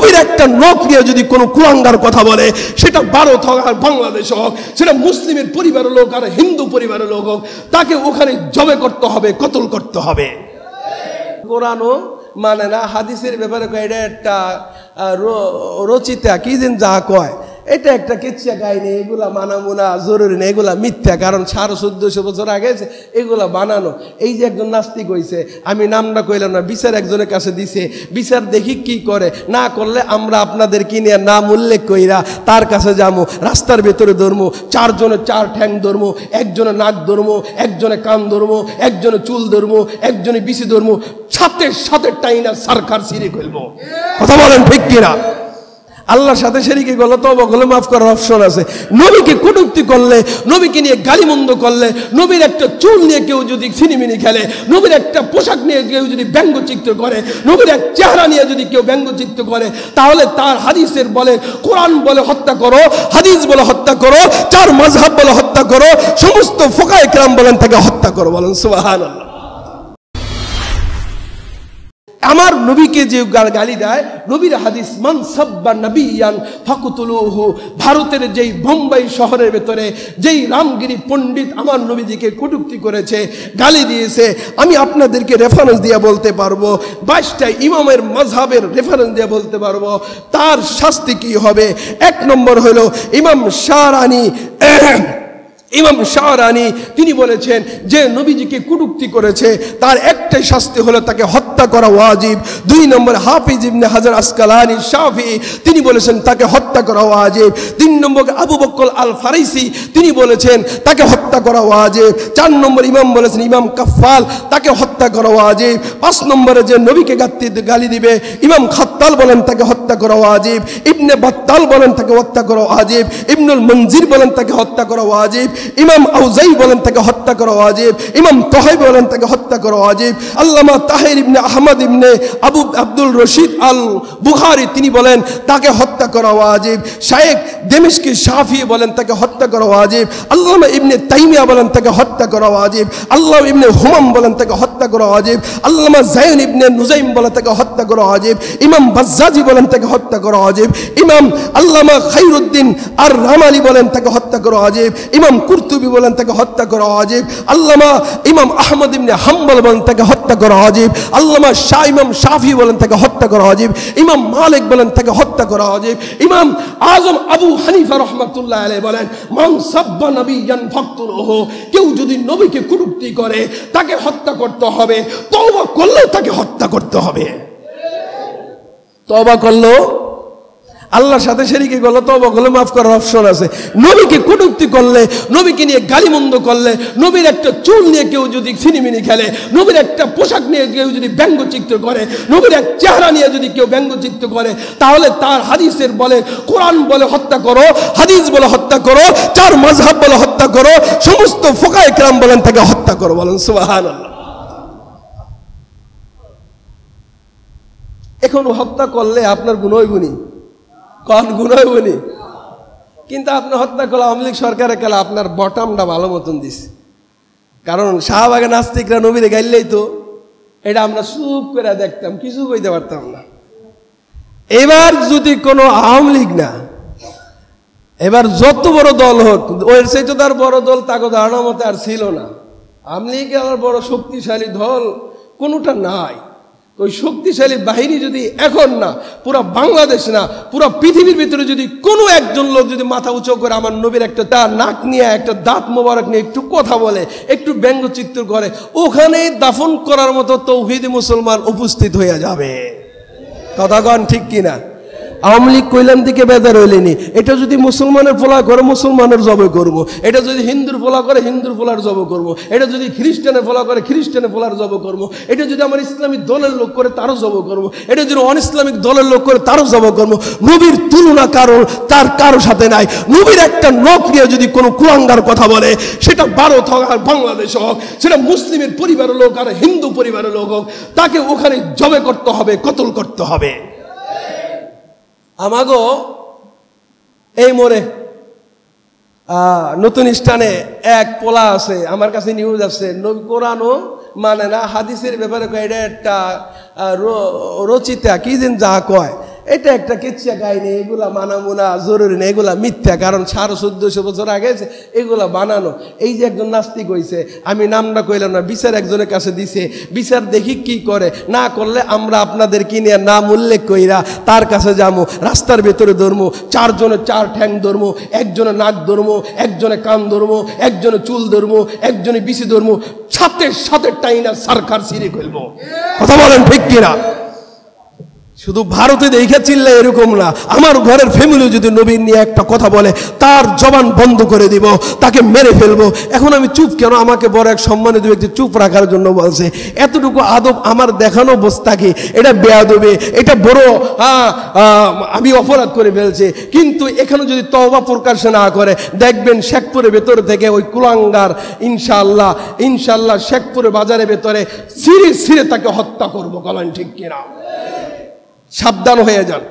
নবীর একটা নখ নিয়ে যদি কোনো কুলাঙ্গার কথা বলে, সেটা ভারত হোক আর বাংলাদেশ হোক, সেটা মুসলিমের পরিবারের লোক আর হিন্দু পরিবারের লোক হোক, তাকে ওখানে জবে করতে হবে, কতল করতে হবে। কোরআনও মানে না, হাদিসের ব্যাপারে এটা একটা রচিতা কি যেন যা কয়, এটা একটা কিচ্ছা কাহিনী, এগুলা মানামুনা জরুরি না, এগুলা মিথ্যা। কারণ 1400 বছর আগে এগুলা বানানো। এই যে একজন নাস্তিক হয়েছে, আমি নামটা কইলাম না, বিচার একজনের কাছে দিছে, বিচার দেখি কি করে, না করলে আমরা আপনাদের কিনে নাম উল্লেখ কইরা তার কাছে যাবো, রাস্তার ভেতরে ধরবো, 4 জনে 4 ঠ্যাং ধরবো, একজনে নাক ধরবো, একজনে কান ধরবো, একজনে চুল ধরবো, একজনে বিসি ধরবো, সাথে সাথে টাইনা সরকার সিঁড়ি খুলবো। কথা বলেন ঠিক কিনা? আল্লাহর সাথে শরীকে গেলে তওবা করলে মাফ করার অপশন আছে। নবীকে কটূক্তি করলে, নবীকে নিয়ে গালিমন্দ করলে, নবীর একটা চুল নিয়ে কেউ যদি ছিনিমিনি খেলে, নবীর একটা পোশাক নিয়ে কেউ যদি ব্যঙ্গচিত্র করে, নবীর এক চেহারা নিয়ে যদি কেউ ব্যঙ্গচিত্র করে, তাহলে তার হাদিসের বলে, কোরআন বলে হত্যা করো, হাদিস বলে হত্যা করো, 4 মাযহাব বলে হত্যা করো, সমস্ত ফুকায়ে কেরাম বলেন তাকে হত্যা করো। বলেন সুবহানাল্লাহ। আমার নবীকে যে গালি দেয়, নবীর হাদিস মান সাব্বা নবিয়ান ফাকুতুলুহু, ভারতের যেই বোম্বাই শহরের ভেতরে যেই রামগিরি পণ্ডিত আমার নবীজিকে কটূক্তি করেছে, গালি দিয়েছে, আমি আপনাদেরকে রেফারেন্স দিয়ে বলতে পারবো, 22টা ইমামের মাযহাবের রেফারেন্স দিয়ে বলতে পারবো তার শাস্তি কি হবে। 1 নম্বর হলো ইমাম শাহরানি তিনি বলেছেন যে নবীজিকে কটূক্তি করেছে তার একটাই শাস্তি হলো তাকে হত্যা করা ওয়াজিব। 2 নম্বর হাফিজ ইবনে হাজার আসকালানি শাফি তিনি বলেছেন তাকে হত্যা করা ওয়াজিব। 3 নম্বর আবু বকর আল ফারাইসি তিনি বলেছেন তাকে হত্যা করা ওয়াজিব। 4 নম্বর ইমাম বলেছেন ইমাম কাফফাল তাকে হত্যা করা ওয়াজিব। 5 নম্বরে যে নবীকে গালি দিবে ইমাম খাত্তাল বলেন তাকে হত্যা করা ওয়াজিব। ইবনে বাত্তাল বলেন তাকে হত্যা করা ওয়াজিব। ইবনুল মুনজির বলেন তাকে হত্যা করা ওয়াজিব। ইমাম আউজাই বলেন তাকে হত্যা করা ওয়াজিব। ইমাম তাহাই বলেন তাকে হত্যা করা ওয়াজিব। আল্লামা তাহির ইবনে আহমদ ইবনে আব্দুল রশিদ আল বুখারী তিনি বলেন তাকে হত্যা করা ওয়াজিব। শাইখ দেমিশকি শাফি বলেন তাকে হত্যা করা ওয়াজিব। আল্লামা ইবনে তাইমিয়া বলেন তাকে হত্যা করা ওয়াজিব। আল্লাহ ইবনে হুমাম বলেন তাকে হত্যা করা ওয়াজিব। আল্লামা যায়েন ইবনে নুজাইম বলেন তাকে হত্যা করা ওয়াজিব। ইমাম বাজ্জাজি বলেন তাকে হত্যা করা ওয়াজিব। ইমাম আল্লামা খায়রুদ্দিন আর রামালি বলেন তাকে হত্যা করা ওয়াজিব। ইমাম কুরতুবি বলেন তাকে হত্যা করা ওয়াজিব। আল্লামা ইমাম আহমদ ইবনে হাম্বল বলেন তাকে হত্যা করা ওয়াজিব। আল্লামা ইমাম শাফি বলেন তাকে হত্যা করা ওয়াজিব। ইমাম মালিক বলেন তাকে হত্যা করা ওয়াজিব। ইমাম আজম আবু হানিফা রাহমাতুল্লাহ আলাইহি বলেন মান সাব্বা নবিয়ান ফাকতুলুহু, কেউ যদি নবীকে কটূক্তি করে তাকে হত্যা করতে হবে, তওবা করলে তাকে হত্যা করতে হবে। তওবা করলো আল্লাহর সাথে শরীকে গেলে তওবা করলে মাফ করার অপশন আছে। নবীকে কটূক্তি করলে, নবীকে নিয়ে গালিমন্দ করলে, নবীর একটা চুল নিয়ে কেউ যদি ছিনিমিনি খেলে, নবীর একটা পোশাক নিয়ে কেউ যদি ব্যঙ্গচিত্র করে, নবীর এক চেহারা নিয়ে যদি কেউ ব্যঙ্গচিত্র করে, তাহলে তার হাদিসের বলে, কোরআন বলে হত্যা করো, হাদিস বলে হত্যা করো, 4 মাযহাব বলে হত্যা করো, সমস্ত ফুকায়ে কেরাম বলেন তাকে হত্যা করো। বলেন সুবহানাল্লাহ। এখন হত্যা করলে আপনার গুনাহ গুনি কোন গুনাহ বলি, কিন্তু আপনি হত্যা করলে আওয়ামী লীগ সরকারের কালে আপনার বটমটা ভালো মতন দিছে। কারণ শাহবাগে নাস্তিকরা নবীরে গাইলেই তো এটা আমরা চুপ করে দেখতাম, কিছু কইতে পারতাম না। এবার যদি কোনো আওয়ামী লীগ না, এবার যত বড় দল হোক, ওর সেই তো তার বড় দল তাকে ধারণা মতে আর ছিল না। আওয়ামী লীগ আর বড় শক্তিশালী দল কোনোটা নাই। ওই শক্তিশালী বাহিনী যদি এখন না, পুরো বাংলাদেশ না, পুরো পৃথিবীর ভিতরে যদি কোনো একজন লোক যদি মাথা উঁচু করে আমার নবীর একটা তার নাক নিয়ে একটা দাঁত মোবারক নিয়ে একটু কথা বলে, একটু ব্যঙ্গচিত্র করে, ওখানেই দাফন করার মতো তৌহিদি মুসলমান উপস্থিত হয়ে যাবে। কথা কন ঠিক কিনা? আওয়ামী লীগ কইলাম দিকে বেজার হইলেনি, এটা যদি মুসলমানের ফোলা করে মুসলমানের জবে করবো, এটা যদি হিন্দুর ফোলা করে হিন্দুর ফোলার জব করবো, এটা যদি খ্রিস্টানের ফোলা করে খ্রিস্টানের ফোলার জব করবো, এটা যদি আমার ইসলামিক দলের লোক করে তারও জব করবো, এটা যদি অন ইসলামিক দলের লোক করে তারও জব করবো। নবীর তুলনা কারো সাথে নাই। নবীর একটা নখ নিয়ে যদি কোনো কুলাঙ্গার কথা বলে, সেটা ভারত হোক আর বাংলাদেশ হোক, সেটা মুসলিমের পরিবারের লোক আর হিন্দু পরিবারের লোক হোক, তাকে ওখানে জবে করতে হবে, কতল করতে হবে। আমাগো এই মোড়ে নতুন স্থানে এক পোলা আছে, আমার কাছে নিউজ আছে, নবী কোরআনও মানে না, হাদিসের ব্যাপারে এটা একটা রচিতা কি যেন যা কয়, এটা একটা কিচ্ছা কাহিনী, এগুলা মানাবো না, জরুরি না, এগুলা মিথ্যা। কারণ 1400 বছর আগে এগুলা বানানো। এই যে একজন নাস্তিক হয়েছে, আমি নামটা কইলাম না, বিচার একজনের কাছে দিছে, বিচার দেখি কি করে, না করলে আমরা আপনাদের কিনে নাম উল্লেখ কইরা তার কাছে যাবো, রাস্তার ভেতরে ধরবো, 4 জনে 4 ঠ্যাং ধরবো, একজনে নাক ধরবো, একজনে কান ধরবো, একজনে চুল ধরবো, একজনে বিসি ধরবো, সাথে সাথে টাইনা সরকার ছিঁড়ে ফেলবো। কথা বলেন ঠিক কিনা? শুধু ভারতে দেখা চিল্লা এরকম না, আমার ঘরের ফ্যামিলি যদি নবীর নিয়ে একটা কথা বলে তার জবান বন্ধ করে দিব, তাকে মেরে ফেলবো। এখন আমি চুপ কেন? আমাকে বড় এক সম্মানিত ব্যক্তি চুপ রাখার জন্য বলছে। এতটুকু আদব আমার দেখানো বস্তাকে, এটা বেয়াদবে, এটা বড় আমি অপরাধ করে ফেলছে। কিন্তু এখানে যদি তওবা প্রকাশ না করে, দেখবেন শেখপুরের ভেতর থেকে ওই কুলাঙ্গার ইনশাআল্লাহ ইনশাআল্লাহ শেখপুরের বাজারের ভেতরে সিঁড়ে সিঁড়ে তাকে হত্যা করবো। বলেন ঠিক কিনা? সাবধান হয়ে যান।